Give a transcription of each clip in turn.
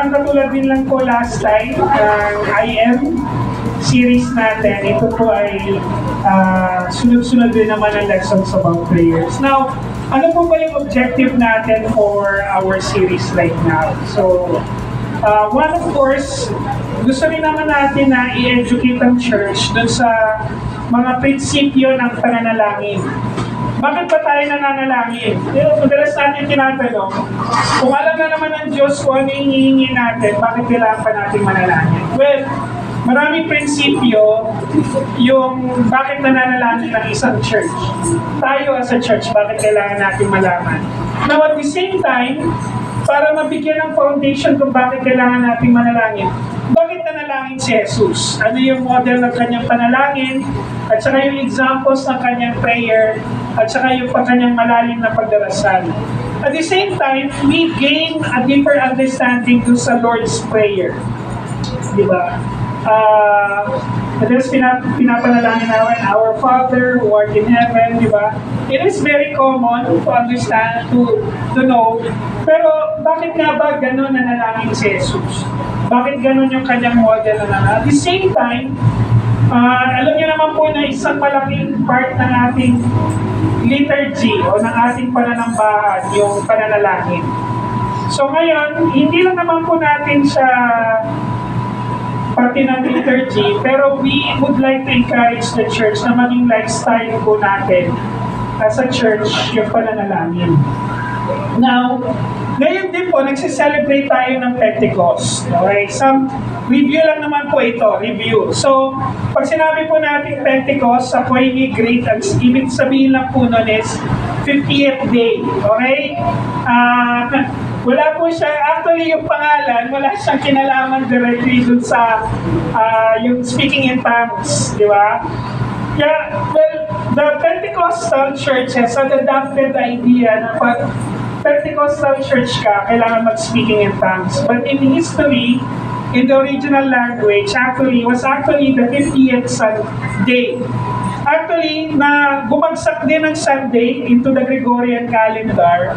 Parang katulad din lang po last time, ang IM series natin, ito po ay sunod-sunod din naman ang lessons about prayers. Now, ano po ba yung objective natin for our series right now? So, one of course, gusto rin naman natin na i-educate ang church dun sa mga prinsipyo ng pananalangin. Bakit ba tayo nananalangin? Madalas natin tinatanong, kung alam na naman ng Diyos kung ano yung hihingi natin, bakit kailangan pa natin manalangin? Well, maraming prinsipyo yung bakit nananalangin ng isang church. Tayo as a church, bakit kailangan natin malaman? Now at the same time, para mabigyan ng foundation kung bakit kailangan natin manalangin, bakit nanalangin si Jesus? Ano yung model ng kanyang panalangin? At saka yung examples ng kanyang prayer? At saka yung kanyang malalim na pagdarasal? At the same time, we gain a deeper understanding to sa Lord's Prayer. Diba? Madalas pinapanalangin namin, Our Father who art in heaven, di ba? It is very common to understand, to know. Pero bakit nga ba gano'n nanalangin si Jesus? Bakit gano'n yung kanyang model na nanalangin? At the same time, alam niyo naman po na isang malaking part ng ating liturgy o ng ating pananambahan, yung pananalangin. So ngayon, hindi lang naman po natin siya parte ng liturgy, pero we would like to encourage the church na maging lifestyle po natin as a church yung pananalangin. Now, ngayon din po, nagsiselebrate tayo ng Pentecost. Okay? Some review lang naman po ito, review. So, pag sinabi po natin Pentecost, sa Koine Greek, ang ibig sabihin lang po nun is 50th day. Okay? Wala po siya, actually yung pangalan, wala siyang kinalaman directly dun sa yung speaking in tongues, di ba? Yeah, well, the Pentecostal churches had adopted the idea na pag Pentecostal church ka, kailangan mag-speaking in tongues. But in history, in the original language, was actually the 50th day. Actually, na bumagsak din ng Sunday into the Gregorian calendar.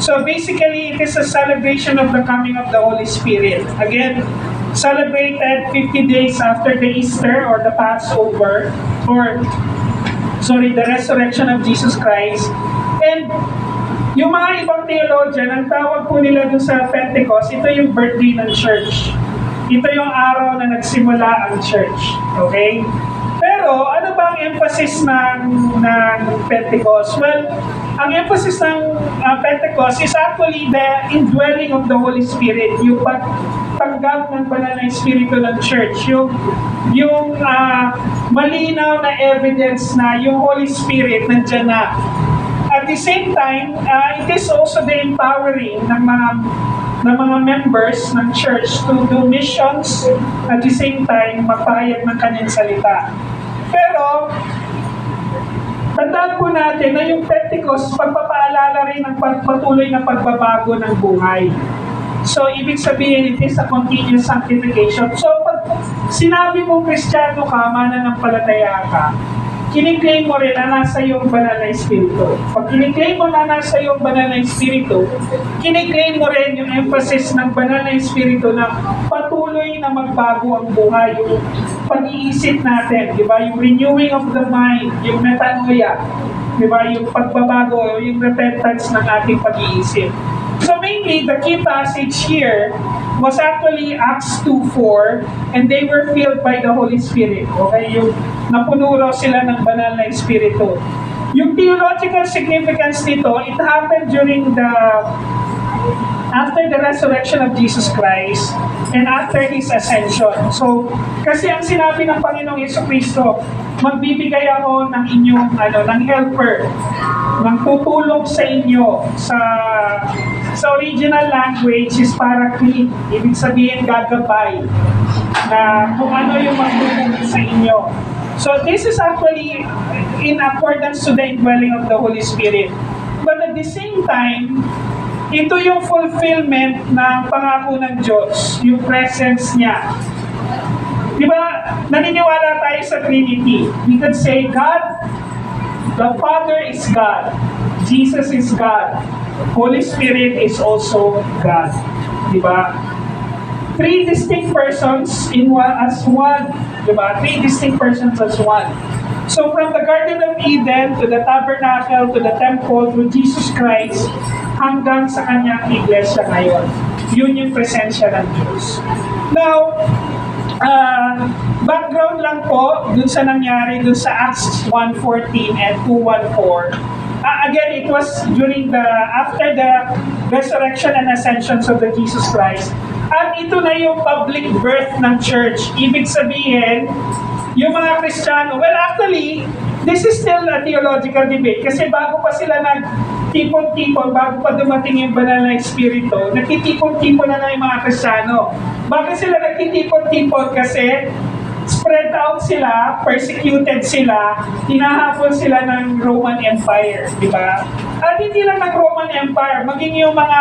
So basically, it is a celebration of the coming of the Holy Spirit. Again, celebrated 50 days after the Easter or the Passover, the resurrection of Jesus Christ. And yung mga ibang theologian, ang tawag po nila dun sa Pentecost, ito yung birthday ng church. Ito yung araw na nagsimula ang church. Okay? Pero, ano ba ang emphasis ng Pentecost? Well, ang emphasis ng Pentecost is actually the indwelling of the Holy Spirit, yung pagtanggap ng banal na Espiritu ng church, yung malinaw na evidence na yung Holy Spirit nandiyan na. At the same time, it is also the empowering ng mga members ng church to do missions, at the same time, magpahayag ng kanyang salita. Pero, tandaan po natin na yung Pentecost, pagpapaalala rin ng patuloy na pagbabago ng buhay. So, ibig sabihin, it is a continuous sanctification. So, pag sinabi mo Kristiyano ka, mananampalataya ka, kiniklaim mo rin na nasa iyong banal na Espiritu. Pag kiniklaim mo na nasa iyong banal na Espiritu, kiniklaim mo rin yung emphasis ng banal na Espiritu na patuloy na magbago ang buhay, yung pag-iisip natin, di ba? Yung renewing of the mind, yung metanoia, di ba? Yung pagbabago, yung repentance ng ating pag-iisip. So mainly, the key passage here was actually Acts 2:4, and they were filled by the Holy Spirit. Okay, yung napuno raw sila ng banal na Espiritu. Yung theological significance nito, it happened after the resurrection of Jesus Christ and after His ascension. So, kasi ang sinabi ng Panginoong Jesucristo, magbibigay ako ng inyong, ng helper, ng tutulong sa inyo. Sa original language is paraclete, ibig sabihin gagabay, na kung ano yung magtutulong sa inyo. So, this is actually in accordance to the indwelling of the Holy Spirit. But at the same time, ito yung fulfillment ng pangako ng Diyos, yung presence niya. Di ba, naniniwala tayo sa Trinity. We could say, God, the Father is God. Jesus is God. Holy Spirit is also God. Di ba? three distinct persons in one as one. Diba? Three distinct persons as one. So from the Garden of Eden to the Tabernacle to the Temple to Jesus Christ hanggang sa kanyang iglesia ngayon. Yun yung presensya ng Diyos. Now, background lang po dun sa nangyari dun sa Acts 1:14 and 2:14. Again, it was after the resurrection and ascensions of the Jesus Christ. At ito na yung public birth ng church. Ibig sabihin, yung mga Kristiyano, well actually, this is still a theological debate kasi bago pa sila nagtipon-tipon, bago pa dumating yung banal na Espiritu, nagtitipon-tipon na yung mga Kristiyano. Bakit sila nagtitipon-tipon? Kasi spread out sila, persecuted sila, hinahabol sila ng Roman Empire, di ba? At hindi lang ng Roman Empire, maging yung mga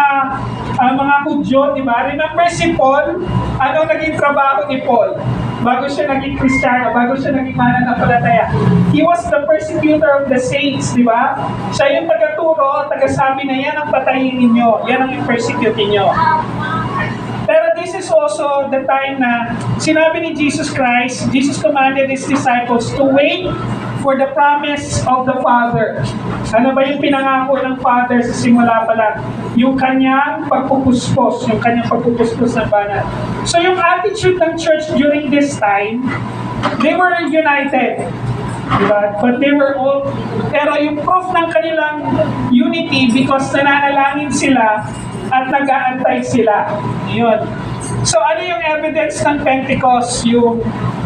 Hudyo, di ba? Remember si Paul? Ano naging trabaho ni Paul? Bago siya naging Kristiyano, bago siya naging mananampalataya. He was the persecutor of the saints, di ba? Siya yung taga-turo, taga-sabi na yan ang patayin ninyo, yan ang i-persecute ninyo. Pero this is also the time na sinabi ni Jesus Christ, Jesus commanded His disciples to wait for the promise of the Father. Ano ba yung pinangako ng Father sa simula pa lang? Yung kanyang pagpupuspos, ng banal. So yung attitude ng church during this time, they were united. Diba? But they were all, pero yung proof ng kanilang unity because nananalangin sila at nag-aantay sila. Yun. So ano yung evidence ng Pentecost?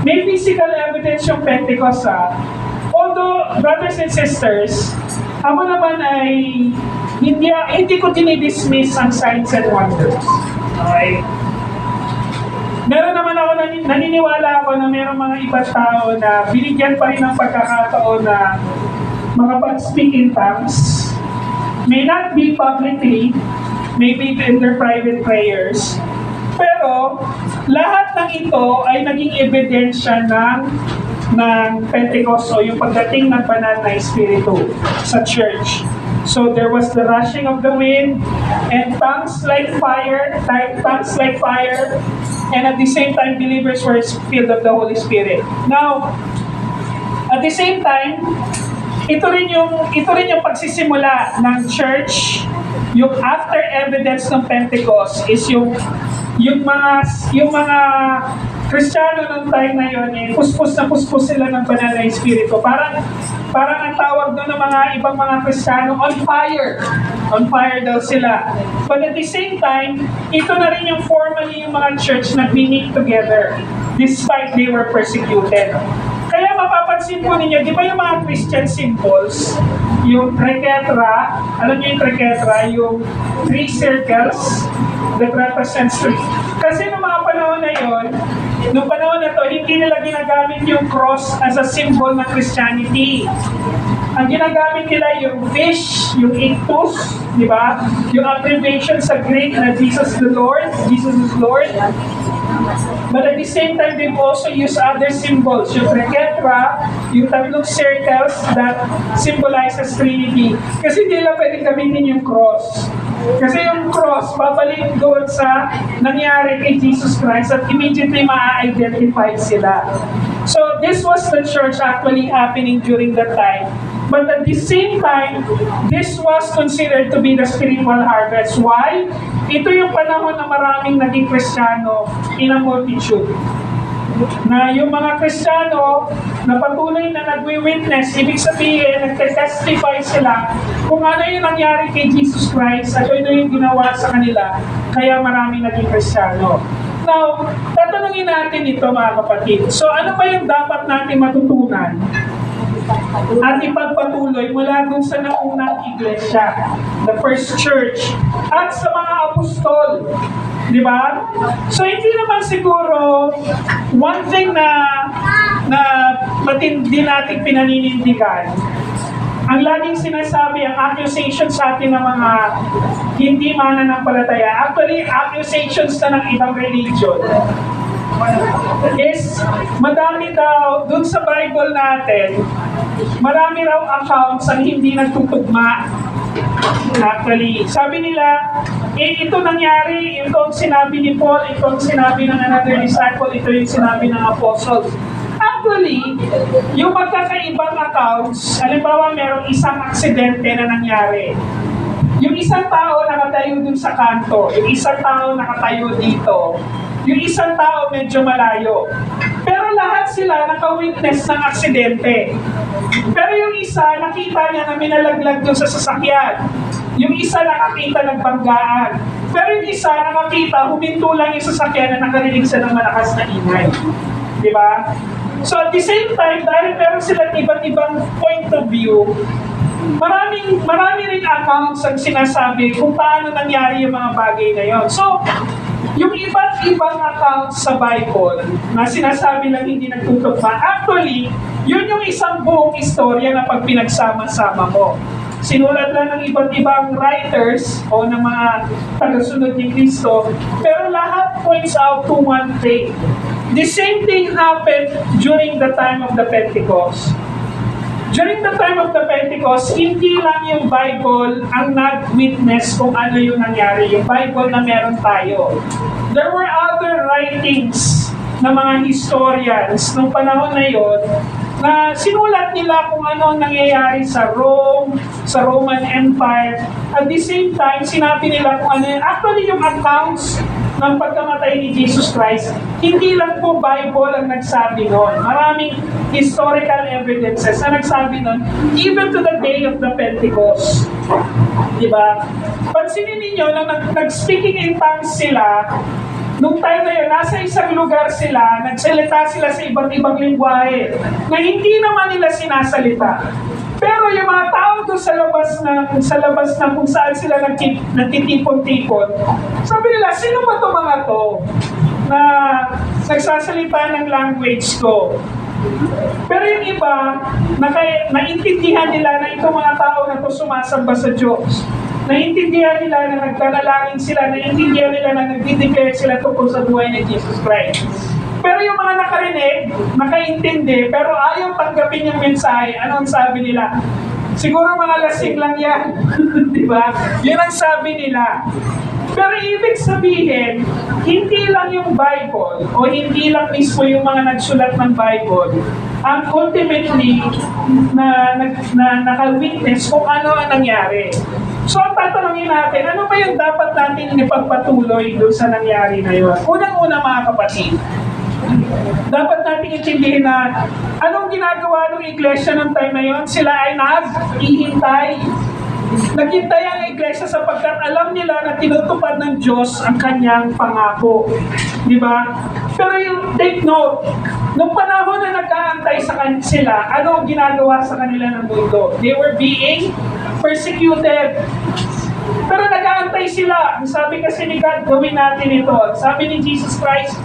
May physical evidence yung Pentecost Although, brothers and sisters, ako naman ay hindi ko dinidismiss ang signs and wonders. Okay? Meron naman ako, naniniwala ako na meron mga ibang tao na binigyan pa rin ng pagkakataon na makapag-speak in tongues. May not be publicly, maybe in their private prayers. Pero, lahat ng ito ay naging ebidensya ng Pentecost o yung pagdating ng banal na Espiritu sa church. So there was the rushing of the wind and tongues like fire, and at the same time believers were filled of the Holy Spirit. Now, at the same time, ito rin yung pagsisimula ng church. Yung after evidence ng Pentecost is yung mga Kristiyano ng time na yun, puspos sila ng banal na Espiritu. Parang ang tawag doon ng mga ibang mga Kristiyano, on fire. On fire daw sila. But at the same time, ito na rin yung formally yung mga church na meet together despite they were persecuted. Kaya mapapansin po ninyo, di ba yung mga Christian symbols, yung triquetra, alam niyo yung triquetra, yung three circles that represents three. Kasi noong mga panahon na yon, noong panahon na to, hindi nila ginagamit yung cross as a symbol ng Christianity. Ang ginagamit nila yung fish, yung ictus, di ba? Yung abbreviation sa Greek na Jesus the Lord, Jesus is Lord. But at the same time, they've also used other symbols. Yung triquetra, yung tatlong circles that symbolizes Trinity. Kasi hindi nila pwedeng gamitin yung cross. Kasi yung cross, babalik doon sa nangyari kay Jesus Christ at immediately ma-identify sila. So this was the church actually happening during that time. But at the same time, this was considered to be the spiritual harvest. Why? Ito yung panahon na maraming naging Kristiyano in a multitude. Na yung mga Kristiyano na patuloy na nagwi-witness, ibig sabihin, nagte-testify sila kung ano yung nangyari kay Jesus Christ at ano yung ginawa sa kanila, kaya maraming naging Kristiyano. Now, tatanungin natin ito mga kapatid. So ano ba yung dapat natin matutunan at ipagpatuloy mula dun sa naunang iglesia, the first church, at sa mga apostol? Di ba? So hindi naman siguro one thing na matindi natin pinaninindigan. Ang laging sinasabi, ang accusation sa atin ng mga hindi mananampalataya, actually accusations na ng ibang religion, is madami daw, dun sa Bible natin, marami raw accounts ang hindi nagtutugma Actually, sabi nila, ito nangyari, ito ang sinabi ni Paul, ito ang sinabi ng another disciple, ito yung sinabi ng apostles. Actually, yung magkakaibang accounts, halimbawa merong isang aksidente na nangyari. Yung isang tao nakatayo dun sa kanto, yung isang tao nakatayo dito, yung isang tao medyo malayo. Pero lahat sila naka-witness ng aksidente. Pero yung isa, nakita niya na minalaglag dun sa sasakyan. Yung isa nakakita ng banggaan. Pero yung isa nakakita, huminto lang yung sasakyan na nakarinig siya ng malakas na ingay. Di ba? So at the same time, dahil meron silang iba't ibang point of view, marami rin accounts ang sinasabi kung paano nangyari yung mga bagay na yon. So, yung iba't ibang accounts sa Bible na sinasabi lang hindi nagtutugma, actually, yun yung isang buong istorya na pag pinagsama-sama mo. Sinulat lang ng iba't ibang writers o ng mga tagasunod ni Kristo, pero lahat points out to one thing. The same thing happened during the time of the Pentecost. During the time of the Pentecost, hindi lang yung Bible ang nag-witness kung ano yung nangyari, yung Bible na meron tayo. There were other writings ng mga historians nung panahon na yon na sinulat nila kung ano ang nangyayari sa Rome, sa Roman Empire. At the same time, sinabi nila kung ano yun. Actually, yung accounts ng pagkamatay ni Jesus Christ, hindi lang po Bible ang nagsabi noon. Maraming historical evidences na nagsabi noon, even to the day of the Pentecost. Diba? Pansinin ninyo, nang nag-speaking in tongues sila, nung time na yun, nasa isang lugar sila, nagsalita sila sa iba't ibang lingwahe, na hindi naman nila sinasalita. Pero yung mga tao doon sa labas na kung saan sila nagtitipon-tipon, sabi nila, sino ba ito mga to na nagsasalita ng language ko? Pero yung iba, naintindihan nila na itong mga tao na ito sumasamba sa Diyos. Naintindihan nila na nagdanalangin sila, naintindihan nila na nagdi-declare sila tungkol sa buhay ni Jesus Christ. Pero yung mga nakarinig, nakaintindi, pero ayaw tanggapin yung mensahe, ano ang sabi nila? Siguro mga lasing lang yan. Di ba? Yun ang sabi nila. Pero ibig sabihin, hindi lang yung Bible o hindi lang mismo yung mga nagsulat ng Bible ang ultimately na naka-witness kung ano ang nangyari. So ang tatanungin natin, ano ba yung dapat natin ipagpatuloy doon sa nangyari na yun? Unang-una mga kapatid, dapat natin intindihin na anong ginagawa ng iglesia ng time na yun? Sila ay nag-ihintay. Naghintay ang iglesia sapagkat alam nila na tinutupad ng Diyos ang kanyang pangako. Di ba? Pero yung take note, nung panahon na nag-aantay sa sila, ano ang ginagawa sa kanila ng mundo? They were being persecuted. Pero nag-aantay sila. Sabi kasi ni God, gawin natin ito. Sabi ni Jesus Christ,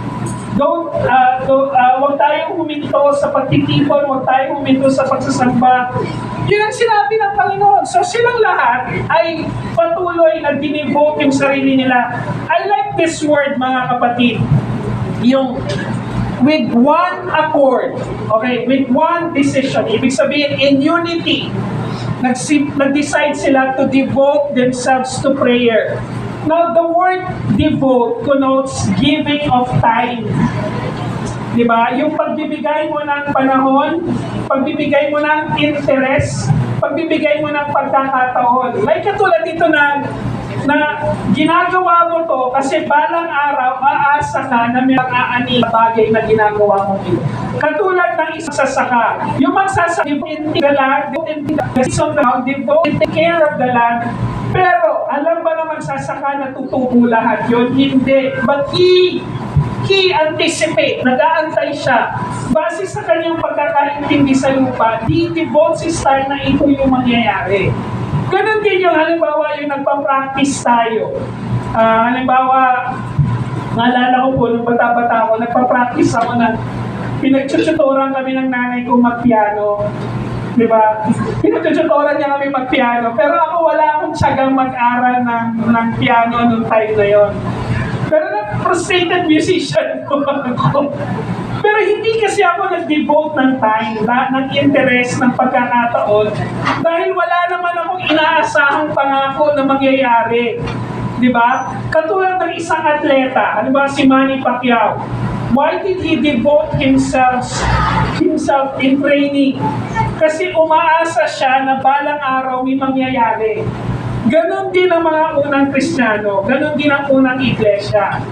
huwag tayong huminto sa pagtitipon, huwag tayong huminto sa pagsasamba. Yun ang sinabi ng Panginoon. So silang lahat ay patuloy na dinivote yung sarili nila. I like this word, mga kapatid. Yung with one accord, okay, with one decision. Ibig sabihin, in unity, nag-decide sila to devote themselves to prayer. Now, the word devote connotes giving of time. Diba? Yung pagbibigay mo ng panahon, pagbibigay mo ng interest, pagbibigay mo ng pagkakataon. Like katulad dito na ginagawa mo to kasi balang araw, aasa ka na may mag-aani bagay na ginagawa mo ito. Katulad ng isang sasaka. Yung magsasaka, devote the land, devote the care of the land. Pero, alam ba na magsasaka na tutubo lahat yun? Hindi. But he anticipate, nag-aantay siya. Base sa kanyang pagkakaintindi sa lupa, he devotes his time na ito yung mangyayari. Ganun din yung halimbawa yung nagpa-practice tayo. Halimbawa, naalala ko po, nung bata-bata ako, nagpa-practice ako na pinagtututoran kami ng nanay kong mag-piano. Diba? Pinagtututoran niya kami mag-piano. Pero ako wala akong tiyagang mag-aral ng piano nung time na yon. Pero frustrated musician po ako. Pero hindi kasi ako nag-devote ng time, ng interest, ng pagkakataon, dahil wala naman akong inaasahang pangako na mangyayari. Di ba? Katulad ng isang atleta, ano ba si Manny Pacquiao? Why did he devote himself in training? Kasi umaasa siya na balang araw may mangyayari. Ganon din ang mga unang Kristiyano, ganon din ang unang iglesia.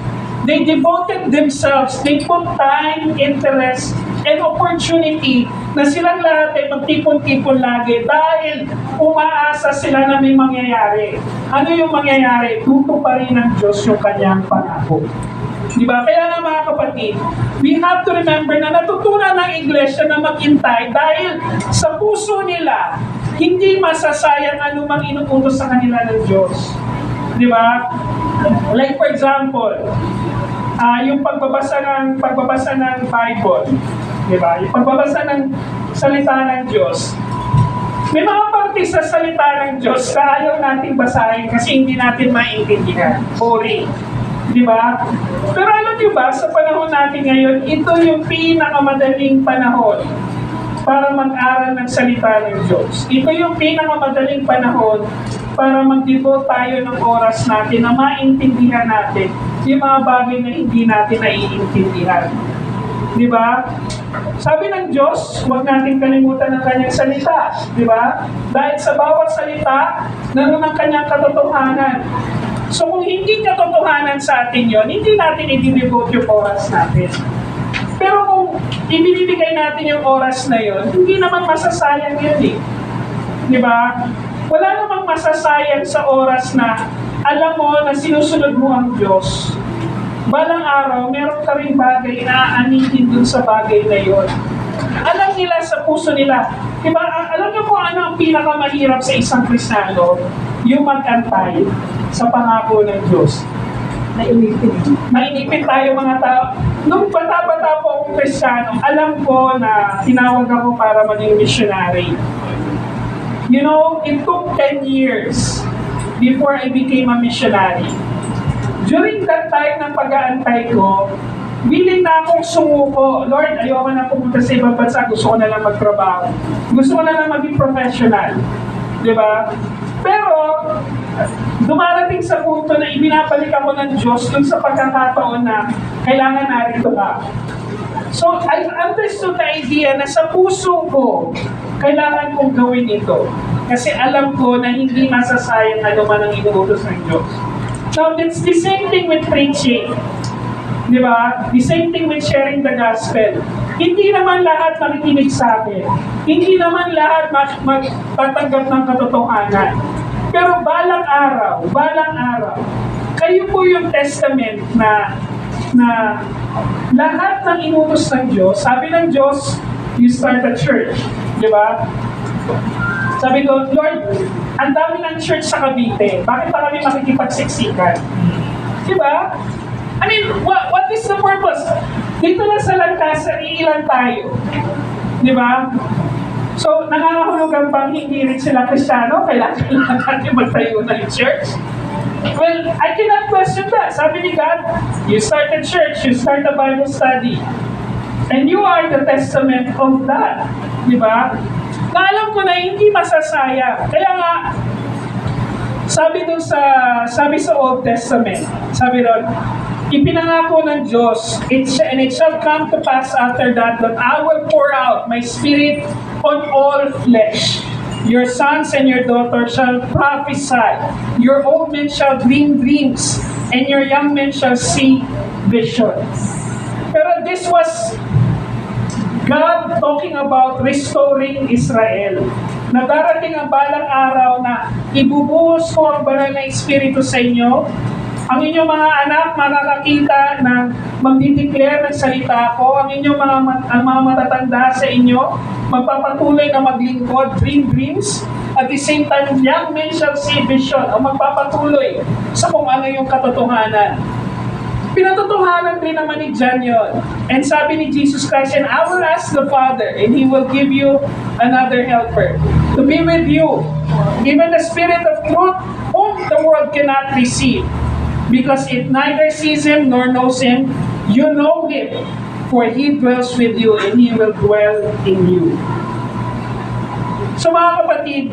They devoted themselves, they put time, interest, and opportunity na silang lahat ay magtipon-tipon lagi dahil umaasa sila na may mangyayari. Ano yung mangyayari? Tutuparin ng Diyos yung kanyang pangako. Diba? Kaya nga mga kapatid, we have to remember na natutunan ng iglesia na maghintay dahil sa puso nila, hindi masasayang anumang inuutos sa kanila ng Diyos. Diba? Like for example, yung pagbabasa ng Bible, diba? Yung pagbabasa ng salita ng Diyos. May mga parte sa salita ng Diyos na ayaw nating basahin kasi hindi natin maintindihan. Boring. Diba? Pero alam niyo ba, sa panahon natin ngayon, ito yung pinakamadaling panahon para mag-aral ng salita ng Diyos. Ito yung pinakamadaling panahon para mag-devote tayo ng oras natin na maintindihan natin yung mga bagay na hindi natin naiintindihan. Di ba? Sabi ng Diyos, huwag natin kalimutan ang kanyang salita. Di ba? Dahil sa bawat salita, naroon ang kanyang katotohanan. So kung hindi katotohanan sa atin yon, hindi natin i-devote yung oras natin. Pero kung ibibigay natin yung oras na yon, hindi naman masasayang yun eh. Di ba? Wala namang masasayang sa oras na alam mo na sinusunod mo ang Diyos. Balang araw, meron ka rin bagay na aanihin dun sa bagay na yon. Alam nila sa puso nila. Diba, alam niyo kung ano ang pinakamahirap sa isang Kristiyano? Yung mag-antay sa pangako ng Diyos. Mainipin tayo mga tao. Nung bata-bata po akong Kristiyano, alam ko na tinawag ako para maging missionary. You know, it took 10 years before I became a missionary. During that time ng pag-aantay ko, willing na akong sumuko. Lord, ayoko na pumunta sa ibang bansa. Gusto ko na lang magtrabaho. Gusto ko na lang maging professional. Diba? Pero, dumarating sa punto na ibinabalik ako ng Diyos dun sa pagkakataon na kailangan narito ka. So, I understood the idea na sa puso ko, kailangan kong gawin ito. Kasi alam ko na hindi masasayang ano man ang inuutos ng Diyos. Now, it's the same thing with preaching. Di ba? The same thing with sharing the gospel. Hindi naman lahat makikinig sa akin. Hindi naman lahat magtatanggap ng katotohanan. Pero balang araw, kayo po yung testament na lahat ng inutos ng Diyos, sabi ng Diyos, you start a church. Di ba? Sabi ko, Lord, ang dami ng church sa Cavite. Bakit pa kami makikipagsiksikan? Di ba? I mean, what is the purpose? Dito lang sa Lancaster, iilan tayo. Di ba? So, nangangahulugan pang hindi rin sila Kristiyano, kailangan natin magtayo ng church. Well, I cannot question that. Sabi ni God, you start a church, you start a Bible study. And you are the testament of that. Di ba? Na alam ko na hindi masasaya. Kaya nga, sabi sa Old Testament, sabi ron, ipinangako ng Diyos, and it shall come to pass after that I will pour out my spirit on all flesh. Your sons and your daughters shall prophesy. Your old men shall dream dreams, and your young men shall see visions. Pero this was God talking about restoring Israel. Na darating ang balang araw na ibubuhos ko ang banal na Espiritu sa inyo. Ang inyong mga anak makakakita ng magdideclare ng salita ko. Ang inyong mga matatanda sa inyo magpapatuloy na maglingkod, dream dreams. At the same time, young men shall see vision. Ang magpapatuloy sa kung ano yung katotohanan. Pinatotohanan din naman ni John yun. And sabi ni Jesus Christ, and I will ask the Father, and He will give you another helper to be with you. Even the Spirit of truth, whom the world cannot receive. because it neither sees him nor knows him. You know him, for he dwells with you and he will dwell in you. So mga kapatid,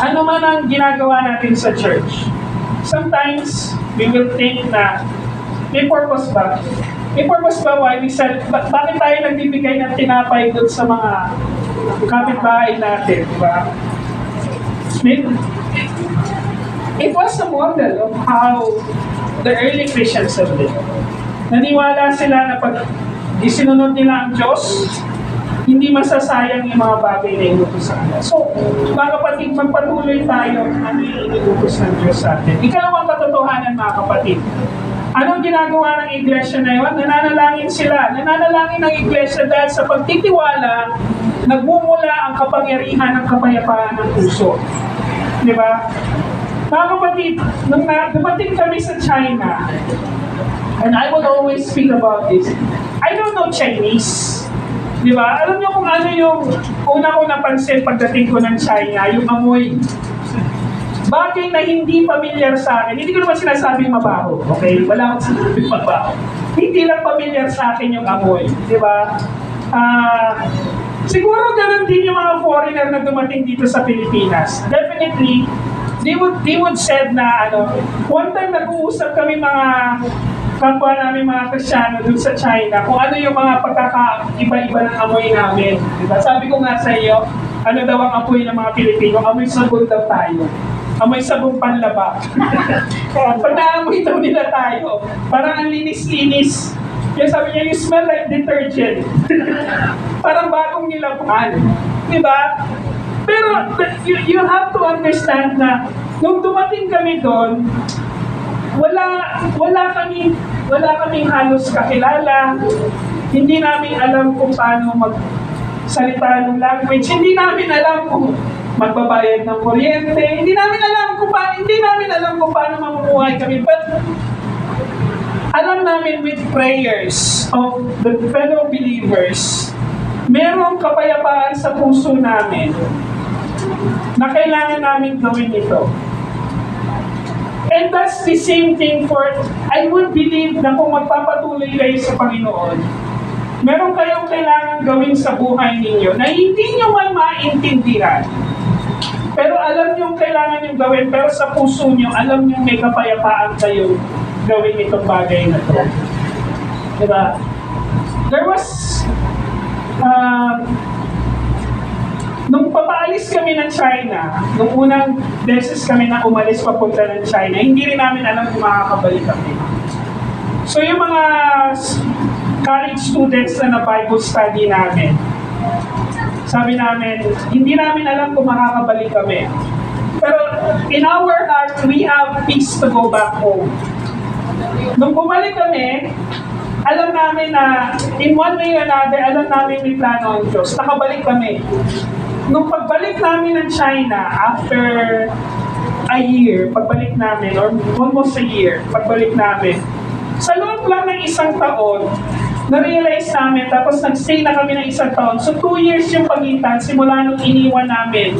ano man ang ginagawa natin sa church, sometimes we will think na may purpose ba? May purpose ba why we said, bakit tayo nagbibigay ng tinapay doon sa mga kapitbahay natin, di ba? It was a model of how the early Christians have lived. Naniwala sila na pag isinunod nila ang Diyos, hindi masasayang yung mga bagay na inutos sa kanila. So, mga kapatid, magpatuloy tayo ano yung inutos ng Diyos sa atin. Ikalawang katotohanan, mga kapatid. Anong ginagawa ng iglesia na yun? Nananalangin sila. Nananalangin ng iglesia dahil sa pagtitiwala, nagmumula ang kapangyarihan ng kapayapaan ng puso. Di ba? Mga kapatid, nung dumating kami sa China, and I will always speak about this, I don't know Chinese. Di ba? Alam niyo kung ano yung una ko napansin pagdating ko ng China, yung amoy. Bagay na hindi familiar sa akin. Hindi ko naman sinasabing mabaho. Okay? Wala akong sinasabing mabaho. Hindi lang familiar sa akin yung amoy. Di ba? Siguro ganun din yung mga foreigner na dumating dito sa Pilipinas. Definitely, they would said na one time nag-uusap kami mga kapwa namin mga Kristiyano dun sa China kung ano yung mga pagkakaiba-iba ng amoy namin. Diba? Sabi ko nga sa iyo, ano daw ang amoy ng mga Pilipino? Amoy sabon daw tayo. Amoy sabong panlaba. Pag naamoy daw nila tayo, parang ang linis-linis. Kaya sabi niya, you smell like detergent. Parang bagong nilabuan. Diba? Pero you have to understand na nung dumating kami doon, wala kaming halos kakilala. Hindi namin alam kung paano magsalita ng language. Hindi namin alam kung magbabayad ng kuryente. Hindi namin alam kung paano mamumuhay kami. But alam namin with prayers of the fellow believers, merong kapayapaan sa puso namin na kailangan namin gawin ito. And that's the same thing for, I would believe na kung magpapatuloy kayo sa Panginoon, meron kayong kailangan gawin sa buhay ninyo na hindi nyo man maintindihan. Pero alam nyo kailangan nyo gawin, pero sa puso nyo, alam nyo may kapayapaan kayo gawin itong bagay na ito. Diba? There was, nung papaalis kami ng China, nung unang beses kami na umalis papunta ng China, hindi rin namin alam kung makakabalik kami. So yung mga college students na Bible study namin, sabi namin, hindi namin alam kung makakabalik kami. Pero in our heart, we have peace to go back home. Nung bumalik kami, alam namin na in one way or another, alam namin may plano ang Diyos. Nakabalik kami. Nung pagbalik namin ng China, after a year, pagbalik namin, or almost a year, pagbalik namin, sa loob lang ng isang taon, na-realize namin, tapos nag-stay na kami ng isang taon. So 2 years yung pagitan, simula nung iniwan namin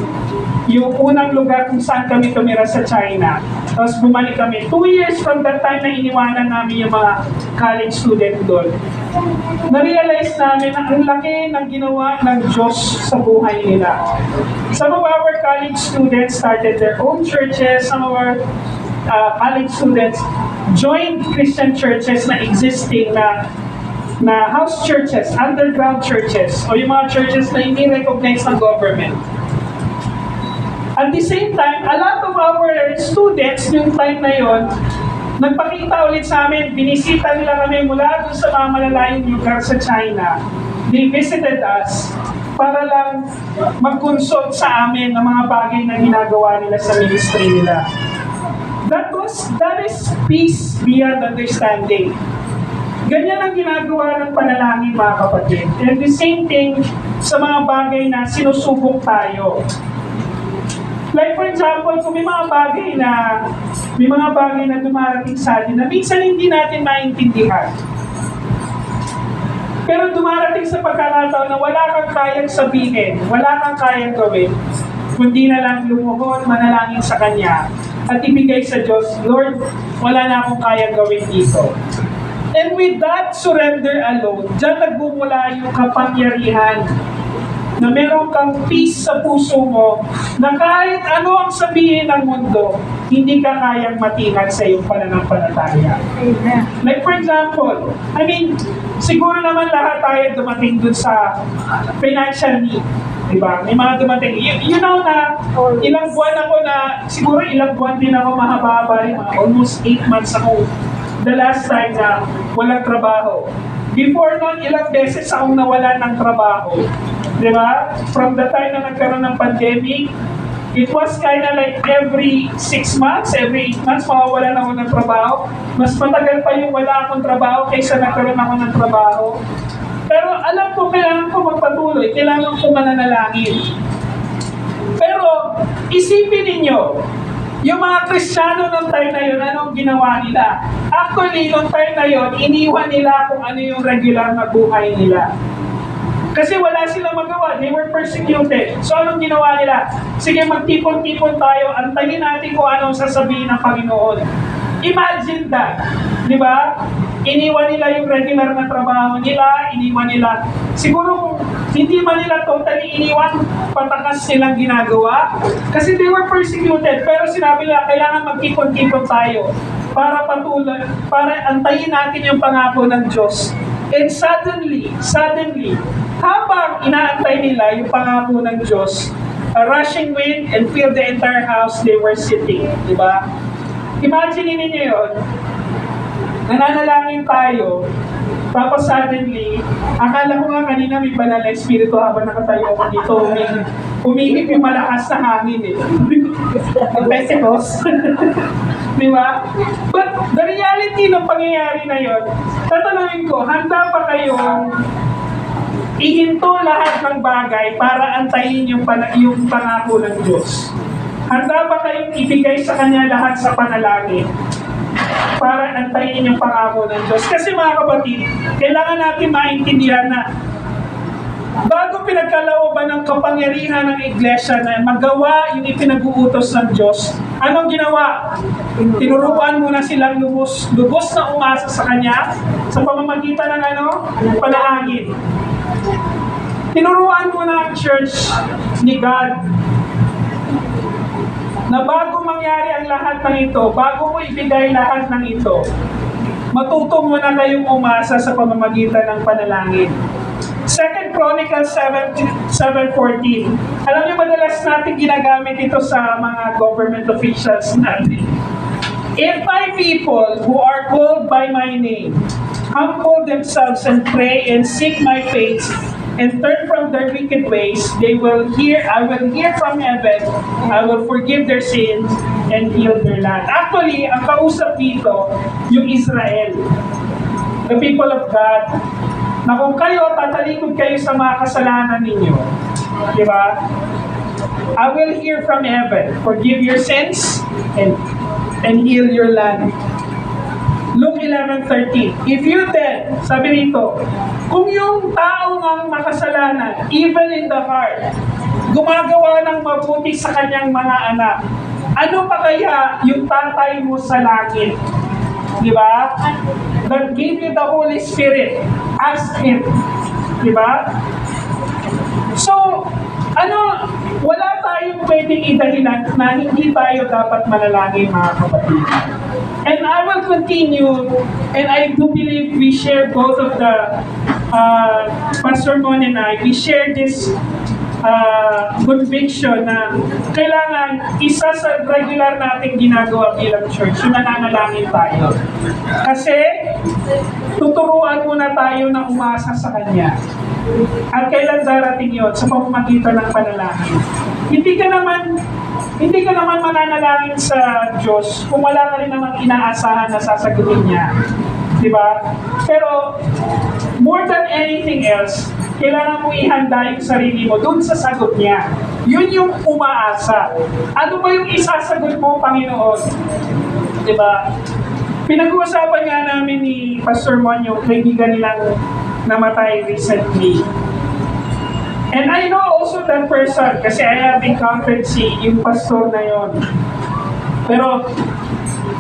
yung unang lugar kung saan kami tumira sa China. Tapos bumalik kami. 2 years from that time na iniwanan namin yung mga college student doon. Na-realize namin na ang laki ng ginawa ng Diyos sa buhay nila. Some of our college students started their own churches. Some of our college students joined Christian churches na existing na house churches, underground churches, o yung mga churches na hindi recognized ng government. At the same time, a lot of our students, yung time na yon, nagpakita ulit sa amin, binisita nila kami mula doon sa mga malalayong lugar sa China. They visited us para lang mag-consult sa amin ng mga bagay na ginagawa nila sa ministry nila. That is peace beyond understanding. Ganyan ang ginagawa ng panalangin, mga kapatid. And the same thing sa mga bagay na sinusubok tayo. Like for example, kung may mga bagay na dumarating sa atin na minsan hindi natin maintindihan. Pero dumarating sa pagkakataon na wala kang kayang sabihin, wala kang kayang gawin, kundi na lang lumuhod, manalangin sa Kanya. at ibigay sa Diyos, Lord, wala na akong kayang gawin dito. And with that surrender alone, diyan nagmumula yung kapangyarihan na meron kang peace sa puso mo na kahit ano ang sabihin ng mundo, hindi ka kayang matinag sa iyong pananampalataya. Amen. Like for example, siguro naman lahat tayo dumating dun sa financial need. Diba? May mga dumating. You know na ilang buwan ako siguro ilang buwan din ako mahaba-haba, almost 8 months ako the last time na walang trabaho. Before nun, ilang beses akong nawala ng trabaho. Di ba? From the time na nagkaroon ng pandemic, it was kind of like every 6 months, every 8 months, mawawalan ako ng trabaho. Mas matagal pa yung wala akong trabaho kaysa nagkaroon ako ng trabaho. Pero alam ko, kailangan ko magpatuloy, kailangan ko mananalangin. Pero isipin ninyo, yung mga Kristiyano nung time na yun, anong ginawa nila? Actually, nung time na yun, iniwan nila kung ano yung regular na buhay nila. Kasi wala silang magawa. They were persecuted. So anong ginawa nila? Sige, magtipon-tipon tayo. Antayin natin kung anong sasabihin ng Panginoon. Imagine that. Di ba? Iniwan nila yung regular na trabaho nila. Iniwan nila. Siguro kung hindi man nila totally iniwan, patakas nilang ginagawa. Kasi they were persecuted. Pero sinabi nila, kailangan magtipon-tipon tayo para patuloy, para antayin natin yung pangako ng Diyos. And suddenly, habang inaantay nila yung pangako ng Diyos, a rushing wind and filled the entire house they were sitting. Diba? Imagine ninyo yun. Nananalangin tayo, tapos suddenly, akala ko nga kanina may banal na espiritu habang nakatayo ako dito, umihip yung malakas na hangin eh. Pentecost. Diba? But the reality ng pangyayari na yun, tatanungin ko, handa pa kayong ihinto lahat ng bagay para antayin yung pangako ng Diyos? Handa ba kayong ibigay sa Kanya lahat sa panalangin para antayin yung pangako ng Diyos? Kasi mga kapatid, kailangan natin maintindihan na bago pinagkalooban ng kapangyarihan ng iglesia na magawa yung ipinag-uutos ng Diyos, anong ginawa? Tinuruan muna silang lubos na umasa sa Kanya sa pamamagitan ng panalangin. Tinuruan muna ang church ni God na bago mangyari ang lahat ng ito, bago mo ibigay lahat ng ito, matuto muna kayong umasa sa pamamagitan ng panalangin. 2 Chronicles 7:14. Alam niyo, madalas natin ginagamit ito sa mga government officials natin. If my people who are called by my name humble themselves and pray and seek my face and turn from their wicked ways, I will hear from heaven, I will forgive their sins and heal their land. Actually, ang kausap dito, yung Israel, the people of God, na kung kayo, tatalikod kayo sa mga kasalanan ninyo, di ba? I will hear from heaven, forgive your sins, and heal your land. Luke 11:13. If you then, sabi rito, kung yung tao ng makasalanan, even in the heart, gumagawa ng mabuti sa kanyang mga anak, ano pa kaya yung tatay mo sa langit? Di ba? That gave you the Holy Spirit. Ask Him. Di ba? So, wala tayong pwedeng idahilan na hindi tayo dapat manalangin, mga kapatid. And I will continue, and I do believe we share both of the, Pastor Mon and I, we share this conviction na kailangan isa sa regular nating ginagawa bilang church, yung nananalangin tayo. Kasi tuturuan muna tayo na umasa sa Kanya. At kailan darating yun? Sa pamamagitan ng panalangin. Hindi ka naman mananalangin sa Diyos kung wala ka rin naman inaasahan na sasagutin niya. Diba? Pero more than anything else, kailangan mo ihanda yung sarili mo dun sa sagot niya. Yun yung umaasa. Ano ba yung isasagot mo, Panginoon? Diba? Pinag-uusapan nga namin ni Pastor Mon yung kaibigan nilang namatay recently. And I know also that person kasi I have encountered yung pastor na yon. Pero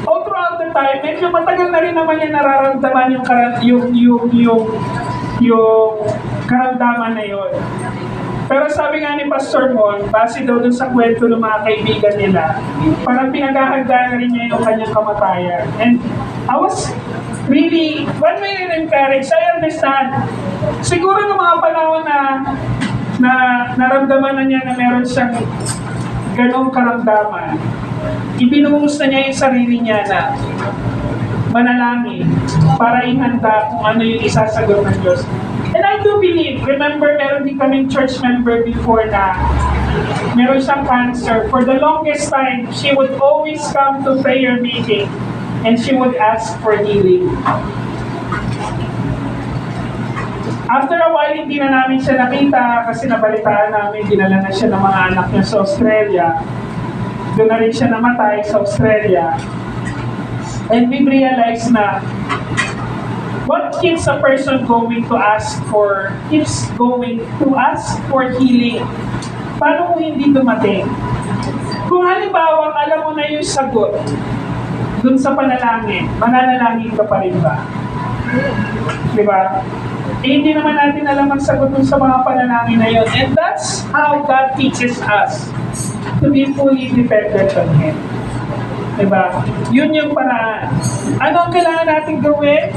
all throughout the time, medyo matagal na rin naman niya nararamdaman yung karamdaman na yun. Pero sabi nga ni Pastor Mon, base daw dun sa kwento ng mga kaibigan nila, parang pinaghahandaan na rin niya yung kanyang kamatayan. And I was really, one way encouraged, I understand. Siguro ng mga panahon na naramdaman na niya na meron siyang ganong karamdaman, ibinuhos na niya yung sarili niya na manalangin para ihanda kung ano yung isasagot ng Diyos. And I do believe, remember, meron din kaming church member before na meron siyang cancer. For the longest time, she would always come to prayer meeting and she would ask for healing. After a while, hindi na namin siya nakita kasi nabalitaan namin, dinala na siya ng mga anak niya sa Australia. Doon na rin siya namatay sa Australia. And we realized na what keeps a person going to ask for healing? Paano kung hindi dumating? Kung halimbawa, alam mo na yung sagot dun sa panalangin, mananalangin ka pa rin ba? Diba? Eh, hindi naman natin alam ang sagot dun sa mga panalangin na yun. And that's how God teaches us to be fully dependent on Him. Diba? Yun yung paraan. Ano ang kailangan natin gawin?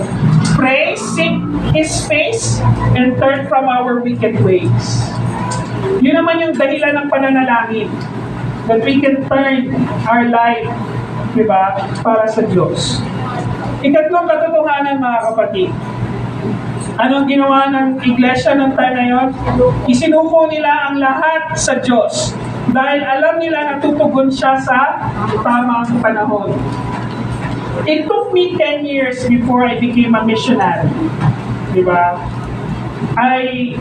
Pray, seek His face, and turn from our wicked ways. Yun naman yung dahilan ng pananalangin. That we can turn our life, diba, para sa Diyos. Ikatlong katotohanan, mga kapatid. Anong ginawa ng iglesia ng time na yun? Isinuko nila ang lahat sa Diyos. Dahil alam nila na tutugon siya sa tamang panahon. It took me 10 years before I became a missionary. Diba? I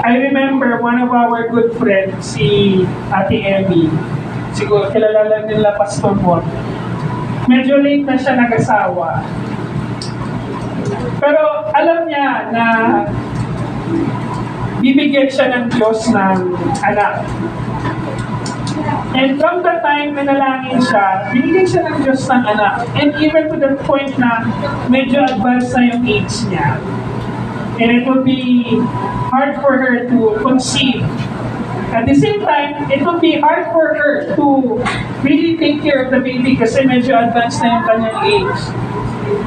remember one of our good friends, si Ate Emmy. Siguro kilala lang nila Pastor Mon. Medyo late na siya nag-asawa. Pero alam niya na bibigyan siya ng Diyos ng anak. And from the time na nalangin siya, binigyan siya ng Diyos ng anak. And even to the point na medyo advanced na yung age niya. And it will be hard for her to conceive. At the same time, it will be hard for her to really take care of the baby kasi medyo advanced na yung kanyang age.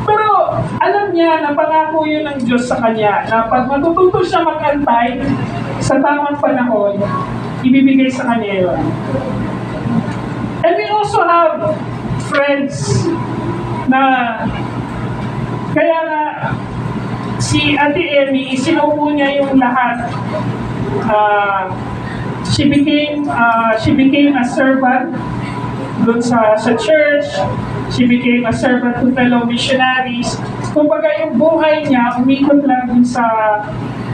Pero alam niya na pangako yun ng Diyos sa kanya na pag matututo siya mag-antay sa tamang panahon, ibibigay sa kanya yun. And we also have friends na kaya nga si Ate Emmy, isinuko niya yung lahat. She became a servant dun sa church. She became a servant to fellow missionaries. Kumbaga yung buhay niya, umikot lang dun sa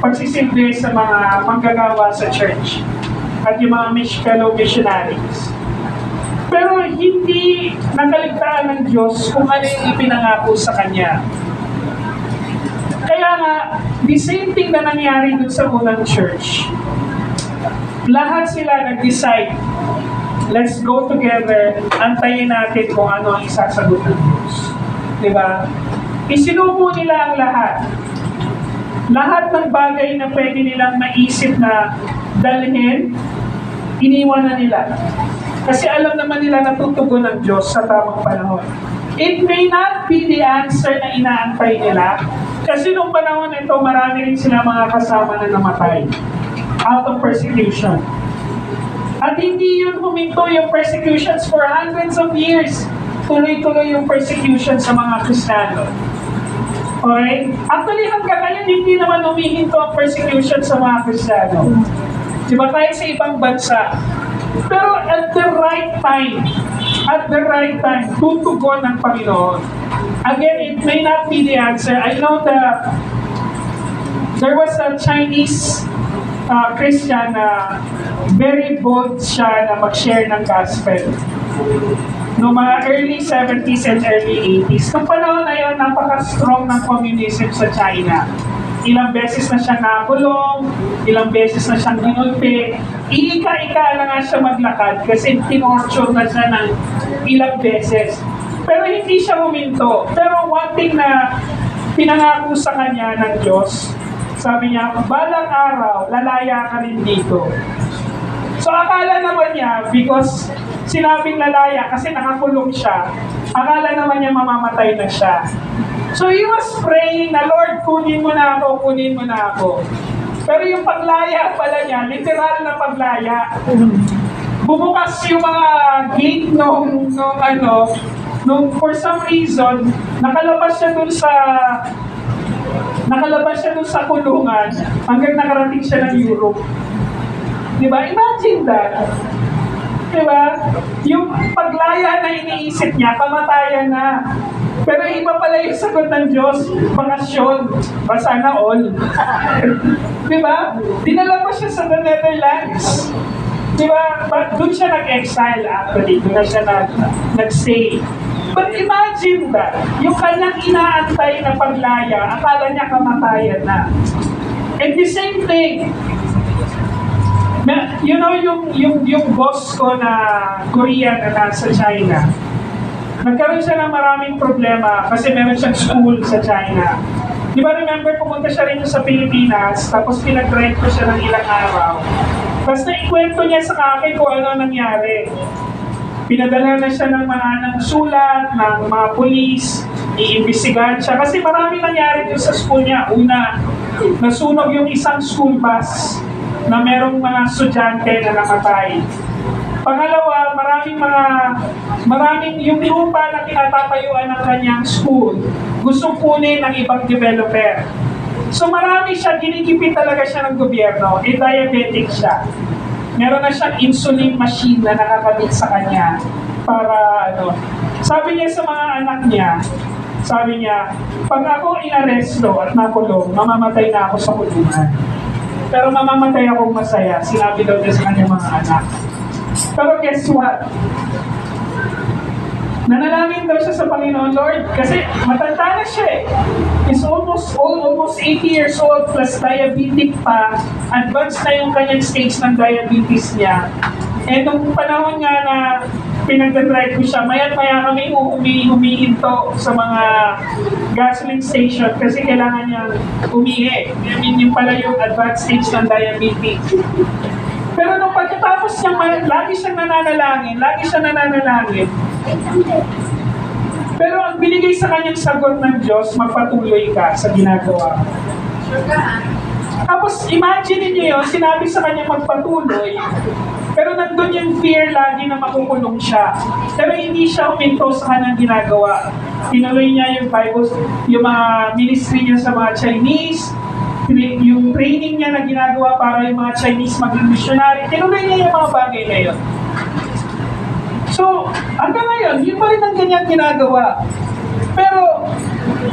pagsisilbi sa mga manggagawa sa church at yung mga fellow missionaries. Pero hindi nakaligtaan ng Diyos kung ano yung ipinangako sa Kanya. Kaya nga, the same thing na nangyari dun sa unang church. Lahat sila nag-decide, let's go together, antayin natin kung ano ang isasagot ng Diyos. Diba? Isinuko nila ang lahat. Lahat ng bagay na pwede nilang maisip na dalhin, iniwan na nila. Kasi alam naman nila na tutugon ng Diyos sa tamang panahon. It may not be the answer na inaantay nila. Kasi nung panahon ito, marami rin sila mga kasama na namatay out of persecution. At hindi yun huminto yung persecutions for hundreds of years. Tuloy-tuloy yung persecution sa mga Kristiyano. Okay? Actually, hanggang ngayon, hindi naman humihinto ang persecution sa mga Kristiyano. Diba tayo sa ibang bansa? Pero at the right time, tutugon ng Panginoon. Again, it may not be the answer. I know that there was a Chinese Christian na very bold siya na mag-share ng gospel. No mga early 70s and early 80s. Noong panahon na yun, napaka-strong ng communism sa China. ilang beses na siya nakulong, ilang beses na siyang ginulpi. Iika-ika na nga siya maglakad kasi tinorture na siya ng ilang beses. Pero hindi siya huminto. Pero one thing na pinangako sa kanya ng Diyos, sabi niya, balang araw, lalaya ka rin dito. So akala naman niya, because sinabing lalaya kasi nakakulong siya, akala naman niya mamamatay na siya. So he was praying na, Lord, kunin mo na ako, kunin mo na ako. Pero yung paglaya pala niya, literal na paglaya. Bumukas yung mga gate nung for some reason, nakalabas siya dun sa kulungan hanggang nakarating siya ng Europe. Diba? Imagine that. Diba? Yung paglaya na iniisip niya, kamatayan na. Pero iba pala yung sagot ng Diyos, bakasyon, sana all. Diba? Dinala pa siya sa the Netherlands. Diba? Doon siya nag-exile actually. Doon na siya nag-stay. But imagine that, yung kanyang inaantay na paglaya, akala niya kamatayan na. And the same thing, you know, yung boss ko na Korean na nasa China, nagkaroon siya ng maraming problema kasi meron siyang school sa China. Di ba remember, pumunta siya rin sa Pilipinas, tapos pinag-rent ko siya ng ilang araw. Tapos naikwento niya sa akin kung ano nangyari. Pinadala na siya ng sulat, ng mga pulis, iimbestigahan siya. Kasi marami nangyari dun sa school niya. Una, nasunog yung isang school bus na merong mga estudyante na namatay. Pangalawa, maraming yung lupa na kinatatayuan ng kanyang school, gustong kunin ng ibang developer. So marami siya, ginikipit talaga siya ng gobyerno, diabetic siya. Meron na siyang insulin machine na nakakabit sa kanya para Sabi niya sa mga anak niya, sabi niya, pag ako inaresto at nakulong, mamamatay na ako sa kulungan. Pero mamamatay akong masaya, sinabi daw niya sa kanyang mga anak. Pero guess what? Nanalangin daw siya sa Panginoon, Lord, kasi matanda na siya eh. He's almost 80 years old plus diabetic pa. Advanced na yung kanyang stage ng diabetes niya. Eh, nung panahon nga na pinag-drive ko siya, maya-maya kami humihinto sa mga gasoline station kasi kailangan niyang umihi. I mean, yung pala yung advanced stage ng diabetes. Pero nung pagkatapos niya, lagi siyang nananalangin. Pero ang binigay sa kanyang sagot ng Diyos, magpatuloy ka sa ginagawa. Tapos imagine niyo yun, sinabi sa kanya magpatuloy, pero nandun yung fear lagi na makukulong siya. Pero hindi siya huminto sa kanyang ginagawa. Tinuloy niya yung Bible, yung mga ministry niya sa mga Chinese, yung training niya na ginagawa para yung mga Chinese maging missionary, tinuloy niya yung mga bagay na yun. So, hanggang ngayon, yun pa rin ang ganyang ginagawa. Pero,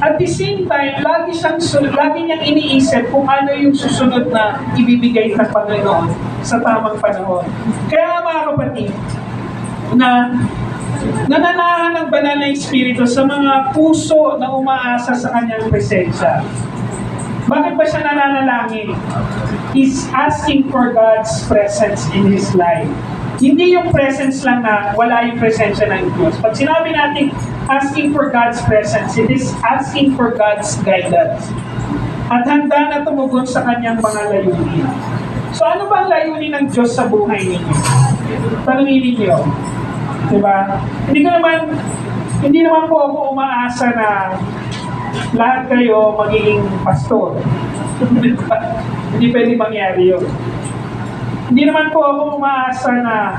at the same time, lagi niyang iniisip kung ano yung susunod na ibibigay ng Panginoon sa tamang panahon. Kaya mga kapatid, na nananahan ng banal na Espiritu sa mga puso na umaasa sa kanyang presensya. Bakit ba siya nananalangin? He's asking for God's presence in his life. Hindi yung presence lang na wala yung presensya ng Diyos. Pag sinabi natin asking for God's presence, it is asking for God's guidance. At handa na tumugon sa kanyang mga layunin. So ano ba ang layunin ng Diyos sa buhay ninyo? Tanungin ninyo. Diba? Hindi naman po ako umaasa na lahat kayo magiging pastor. Hindi pwede mangyari yun. Hindi naman po ako umaasa na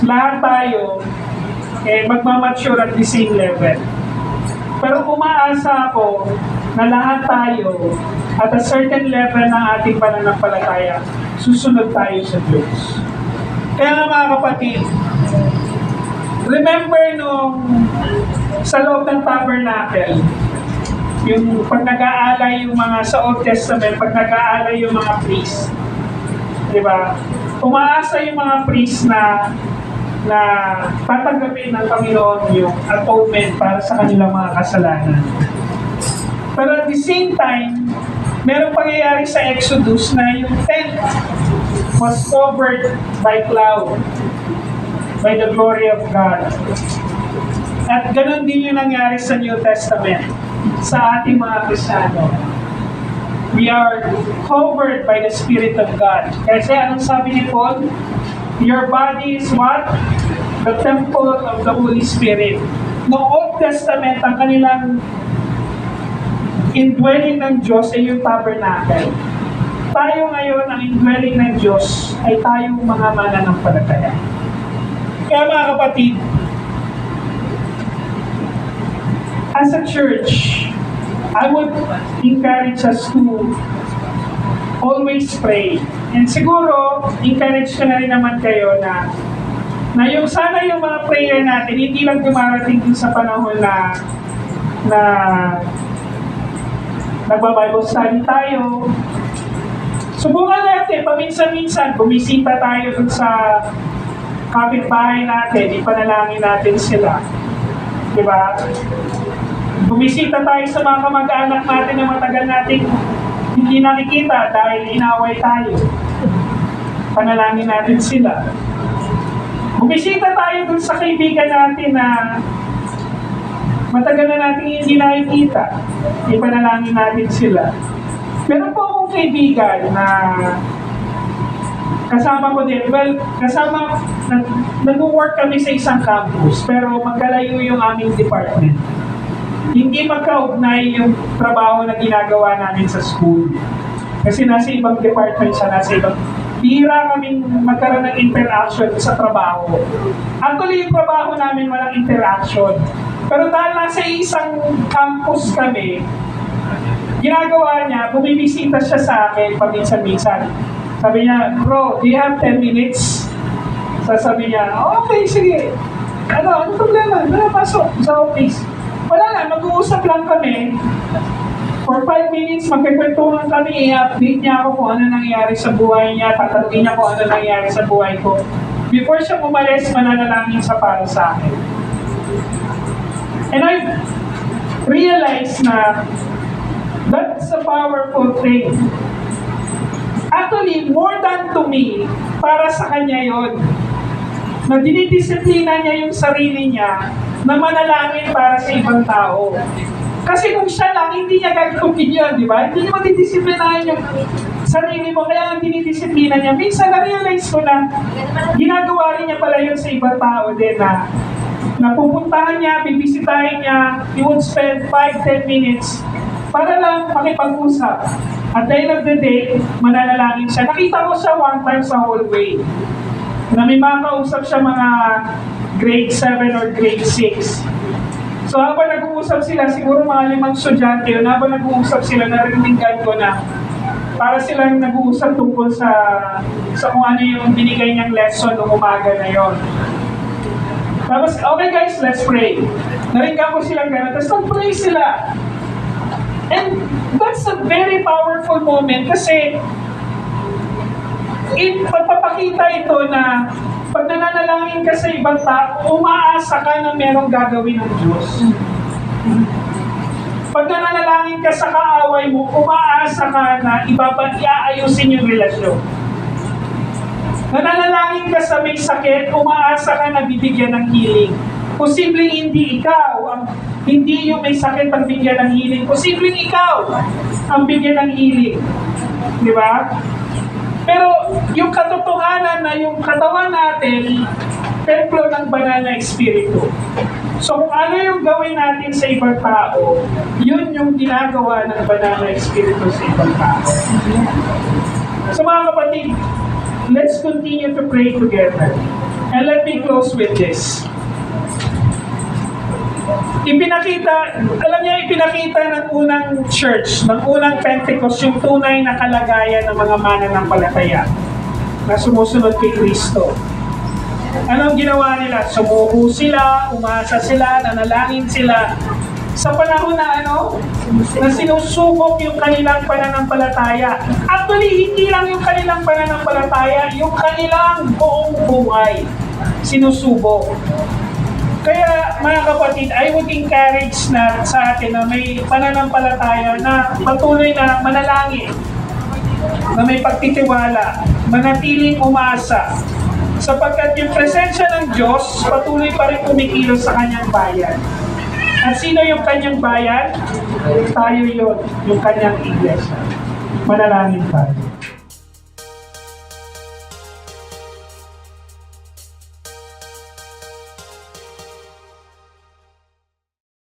lahat tayo magmamature at the same level. Pero umaasa ako na lahat tayo at a certain level ng ating pananampalataya, susunod tayo sa Diyos. Kaya nga mga kapatid, remember nung sa loob ng tabernacle, yung pag nag-aalay yung mga sa Old Testament, pag nag-aalay yung mga priest, diba? Umaasa yung mga priest na tatanggapin ng Panginoon yung atonement para sa kanilang mga kasalanan. Pero at the same time, meron nangyayari sa Exodus na yung tent was covered by cloud, by the glory of God. At ganun din yung nangyari sa New Testament, sa ating mga Kristiyano. We are covered by the Spirit of God. Kasi anong sabi ni Paul? Your body is what? The temple of the Holy Spirit. No Old Testament, ang kanilang indwelling ng Diyos ay yung tabernacle. Tayo ngayon, ang indwelling ng Diyos ay tayong mga mananampalataya. Kaya mga kapatid, as a church, I would encourage us to always pray. And siguro, encourage ko na rin naman kayo na yung sana yung mga prayer natin, hindi lang dumarating dun sa panahon na nagbabible study tayo. Subukan natin, paminsan-minsan, bumisita tayo dun sa kapitbahay natin, ipanalangin natin sila. Diba? Bumisita tayo sa mga kamag-anak natin na matagal natin hindi nakikita dahil inaway tayo. Panalangin natin sila. Bumisita tayo dun sa kaibigan natin na matagal na natin hindi nakikita. Ipanalangin natin sila. Meron po akong kaibigan na kasama ko din. Well, nag-work kami sa isang campus, pero magkalayo yung aming department. Hindi magkaugnay yung trabaho na ginagawa namin sa school. Kasi nasa ibang department siya, nasa ibang... Bihira kaming magkaroon ng interaction sa trabaho. Actually, yung trabaho namin walang interaction. Pero dahil nasa isang campus kami, ginagawa niya, bumibisita siya sa akin paminsan-minsan. Sabi niya, bro, do you have 10 minutes? Sasabi niya, okay, sige. Ano problema? Wala, pasok sa office. Wala na, mag-uusap lang kami. For 5 minutes, magkikwentuhan kami, i-update niya ako kung ano nangyari sa buhay niya, tatanungin niya kung ano nangyari sa buhay ko. Before siya umalis, mananalangin sa para sa akin. And I realized na that's a powerful thing. Actually, more than to me, para sa kanya yon. Na dinidisiplina niya yung sarili niya na manalangin para sa ibang tao. Kasi kung siya lang, hindi niya gagawin yun, di ba? Hindi niya matidisiplinahin yung sarili mo, kaya ang dinidisiplina niya. Minsan na-realize ko na ginagawa rin niya pala yun sa ibang tao din na pupuntahan niya, bibisitahin niya, he would spend 5-10 minutes para lang makipag-usap. At the end of the day, mananalangin siya. Nakita ko siya one time sa hallway na may mga kausap siya mga grade 7 or grade 6. So habang nag-uusap sila, siguro mga 5 estudyante yun, habang nag-uusap sila, nariningan ko na para silang nag-uusap tungkol sa kung ano yung binigay niyang lesson noong umaga na yon. Tapos, okay guys, let's pray. Naringgan ko silang gano'n, tapos nag-pray sila. And that's a very powerful moment kasi pagpapakita ito na pag nananalangin ka sa ibang tao, umaasa ka na merong gagawin ng Diyos. Pag nananalangin ka sa kaaway mo, umaasa ka na iaayusin yung relasyon. Nananalangin ka sa may sakit, umaasa ka na bibigyan ng healing. Posibleng hindi ikaw, hindi yung may sakit ang bigyan ng healing. Posibleng ikaw ang bigyan ng healing. Di ba? Pero yung katotohanan na yung katawan natin, templo ng banal na espiritu. So kung ano yung gawin natin sa ibang tao, yun yung ginagawa ng banal na espiritu sa ibang tao. So mga kapatid, let's continue to pray together. And let me close with this. Ipinakita ng unang church, ng unang Pentecost, yung tunay na kalagayan ng mga mananampalataya na sumusunod kay Kristo. Anong ginawa nila? Sumuko sila, umasa sila, nanalangin sila. Sa panahon na na sinusubok yung kanilang pananampalataya. Actually, hindi lang yung kanilang pananampalataya, yung kanilang buong buhay sinusubok. Kaya mga kapatid, I would encourage na sa atin na may pananampalataya na patuloy na manalangin na may pagtitiwala, manatiling umasa, sapagkat yung presensya ng Diyos patuloy pa rin kumikilos sa kanyang bayan. At sino yung kanyang bayan? Tayo yun, yung kanyang iglesia. Manalangin tayo.